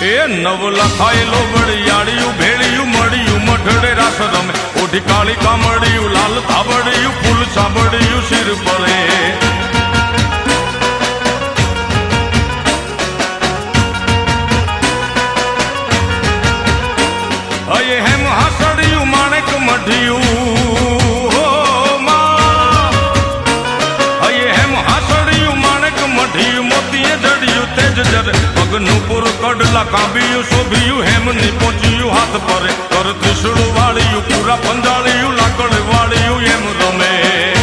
એ નવ લખાયેલો વળિયાળિયું ભેળિયું મળ્યું મઢડે રાસ રમે ઓઢી કાળી કામડિયું લાલ ધાબડિયું ફૂલ સાંભળિયું શિર પડે અયે હેમ હાસડિયું માણેક મઢિયું અયે હેમ હાસડિયું માણેક મઢિયું મોતીએ જડિયું તેજ જરે પગનું પુર કડલા કાંબિયું શોભિયું હેમની પહોંચ્યું હાથ પરે કર ત્રિશુળ વાળિયું પૂરા પંજાળિયું લાકડ વાળિયું એમ રમે